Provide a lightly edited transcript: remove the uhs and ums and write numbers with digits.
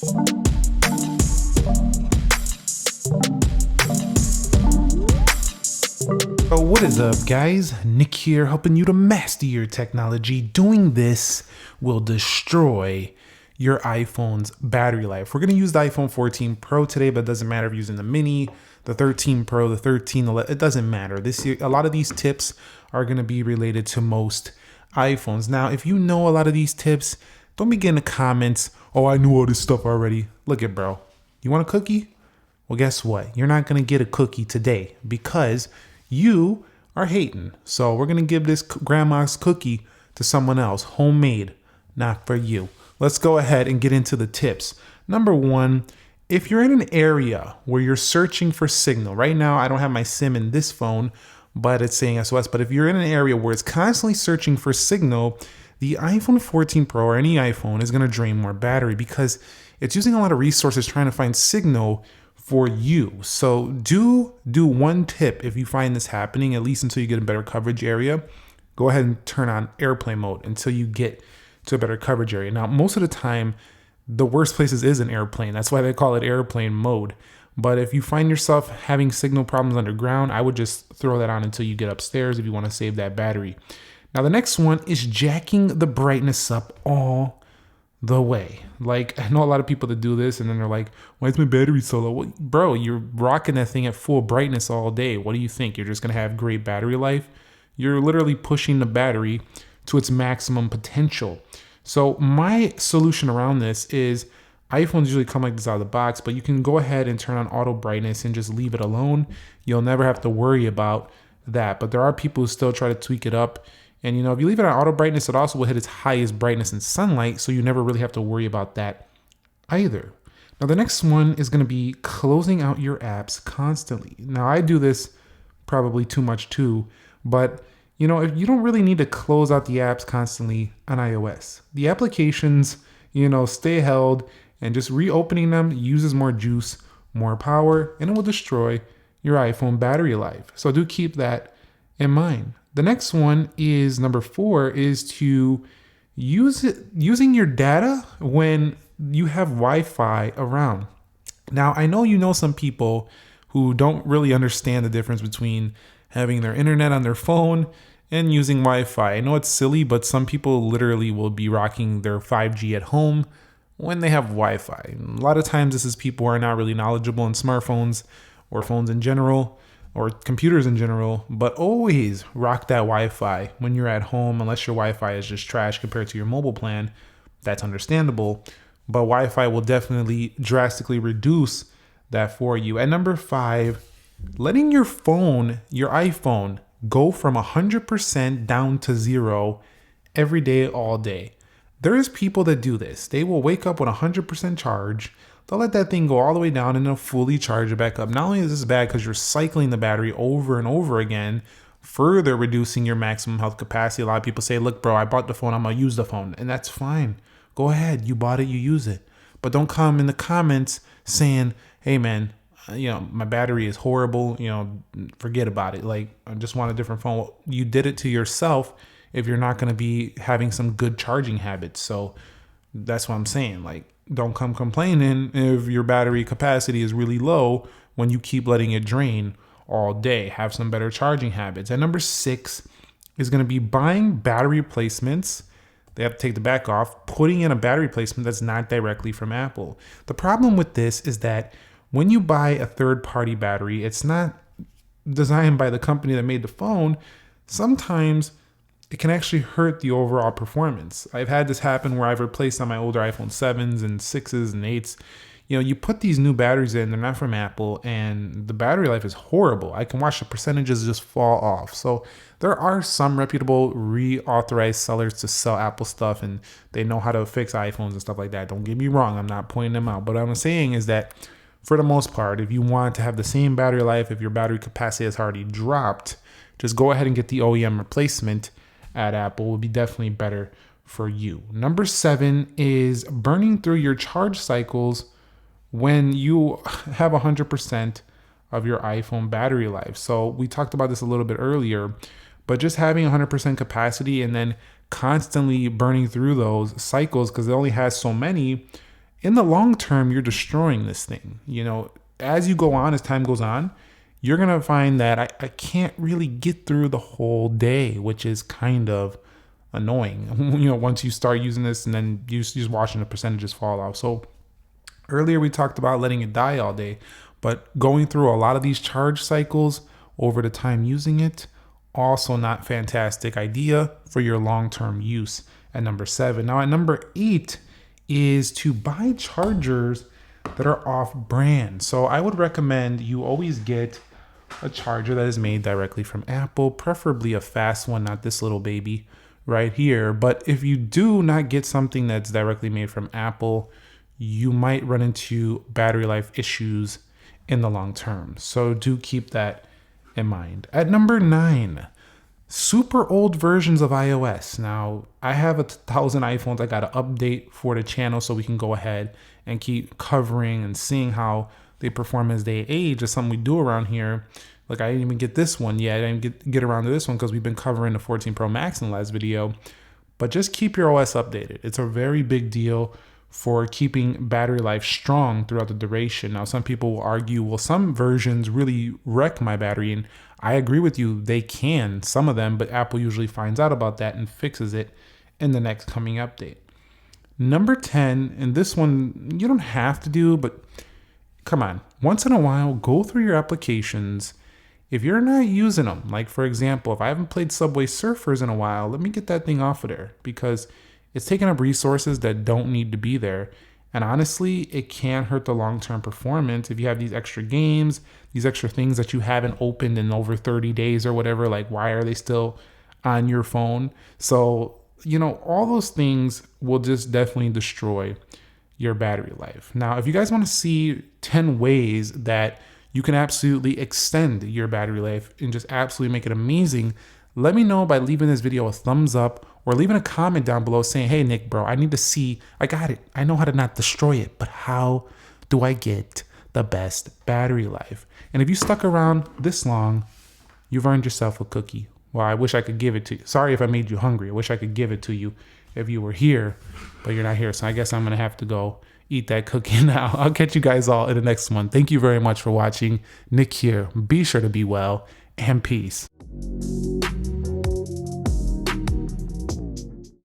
So what is up, guys? Nick here, helping you to master your technology. Doing this will destroy your iPhone's battery life. We're going to use the iPhone 14 Pro today, but it doesn't matter if you're using the mini, the 13 Pro, the 13, it doesn't matter. A lot of these tips are going to be related to most iPhones. Now, if you know a lot of these tips, don't be getting the comments, oh, I knew all this stuff already. Look it, bro. You want a cookie? Well, guess what? You're not going to get a cookie today because you are hating. So we're going to give this grandma's cookie to someone else, homemade, not for you. Let's go ahead and get into the tips. Number one, if you're in an area where you're searching for signal, right now I don't have my SIM in this phone, but it's saying SOS. But if you're in an area where it's constantly searching for signal, the iPhone 14 Pro or any iPhone is going to drain more battery because it's using a lot of resources trying to find signal for you. So do one tip if you find this happening, at least until you get a better coverage area. Go ahead and turn on airplane mode until you get to a better coverage area. Now, most of the time, the worst places is an airplane. That's why they call it airplane mode. But if you find yourself having signal problems underground, I would just throw that on until you get upstairs if you want to save that battery. Now, the next one is jacking the brightness up all the way. Like, I know a lot of people that do this and then they're like, why is my battery so low? Well, bro, you're rocking that thing at full brightness all day. What do you think? You're just going to have great battery life? You're literally pushing the battery to its maximum potential. So my solution around this is iPhones usually come like this out of the box, but you can go ahead and turn on auto brightness and just leave it alone. You'll never have to worry about that. But there are people who still try to tweak it up. And, if you leave it on auto brightness, it also will hit its highest brightness in sunlight. So you never really have to worry about that either. Now, the next one is going to be closing out your apps constantly. Now, I do this probably too much too, but if you don't really need to close out the apps constantly on iOS. The applications, stay held, and just reopening them uses more juice, more power, and it will destroy your iPhone battery life. So do keep that in mind. The next one is number 4 is to using your data when you have Wi-Fi around. Now, I know some people who don't really understand the difference between having their internet on their phone and using Wi-Fi. I know it's silly, but some people literally will be rocking their 5G at home when they have Wi-Fi. A lot of times this is people who are not really knowledgeable in smartphones or phones in general, or computers in general, but always rock that Wi-Fi when you're at home, unless your Wi-Fi is just trash compared to your mobile plan. That's understandable, but Wi-Fi will definitely drastically reduce that for you. And number 5, letting your iPhone, go from 100% down to 0 every day, all day. There's people that do this. They will wake up with 100% charge. They'll let that thing go all the way down and they'll fully charge it back up. Not only is this bad because you're cycling the battery over and over again, further reducing your maximum health capacity. A lot of people say, look, bro, I bought the phone. I'm going to use the phone. And that's fine. Go ahead. You bought it. You use it. But don't come in the comments saying, hey, man, my battery is horrible. Forget about it. Like, I just want a different phone. Well, you did it to yourself if you're not going to be having some good charging habits. So that's what I'm saying. Like, don't come complaining if your battery capacity is really low when you keep letting it drain all day. Have some better charging habits. And number 6 is going to be buying battery replacements. They have to take the back off, putting in a battery replacement that's not directly from Apple. The problem with this is that when you buy a third-party battery, it's not designed by the company that made the phone. Sometimes it can actually hurt the overall performance. I've had this happen where I've replaced on my older iPhone 7s and 6s and 8s. You put these new batteries in, they're not from Apple, and the battery life is horrible. I can watch the percentages just fall off. So there are some reputable reauthorized sellers to sell Apple stuff, and they know how to fix iPhones and stuff like that. Don't get me wrong, I'm not pointing them out. But what I'm saying is that for the most part, if you want to have the same battery life, if your battery capacity has already dropped, just go ahead and get the OEM replacement at Apple. Will be definitely better for you. Number 7 is burning through your charge cycles when you have 100% of your iPhone battery life. So we talked about this a little bit earlier, but just having 100% capacity and then constantly burning through those cycles because it only has so many, in the long term, you're destroying this thing. You know, as you go on, as time goes on, you're going to find that I can't really get through the whole day, which is kind of annoying. You know, once you start using this and then you just watching the percentages fall off. So earlier we talked about letting it die all day, but going through a lot of these charge cycles over the time using it, also not fantastic idea for your long-term use at number 7. Now at number 8 is to buy chargers that are off brand. So I would recommend you always get a charger that is made directly from Apple, preferably a fast one, not this little baby right here. But if you do not get something that's directly made from Apple, you might run into battery life issues in the long term. So do keep that in mind. At number 9, super old versions of iOS. Now, I have 1,000 iPhones. I got to update for the channel so we can go ahead and keep covering and seeing how they perform as they age. Is something we do around here. Like, I didn't even get this one yet. I didn't get around to this one because we've been covering the 14 Pro Max in the last video. But just keep your OS updated. It's a very big deal for keeping battery life strong throughout the duration. Now, some people will argue, well, some versions really wreck my battery, and I agree with you, they can, some of them, but Apple usually finds out about that and fixes it in the next coming update. Number 10, and this one you don't have to do, but come on, once in a while, go through your applications. If you're not using them, like for example, if I haven't played Subway Surfers in a while, let me get that thing off of there because it's taking up resources that don't need to be there. And honestly, it can hurt the long-term performance if you have these extra games, these extra things that you haven't opened in over 30 days or whatever. Like, why are they still on your phone? So, you know, all those things will just definitely destroy your battery life. Now, if you guys want to see 10 ways that you can absolutely extend your battery life and just absolutely make it amazing, let me know by leaving this video a thumbs up or leaving a comment down below saying, hey, Nick, bro, I need to see, I got it. I know how to not destroy it, but how do I get the best battery life? And if you stuck around this long, you've earned yourself a cookie. Well, I wish I could give it to you. Sorry if I made you hungry. I wish I could give it to you if you were here, but you're not here. So I guess I'm going to have to go eat that cookie now. I'll catch you guys all in the next one. Thank you very much for watching. Nick here. Be sure to be well and peace.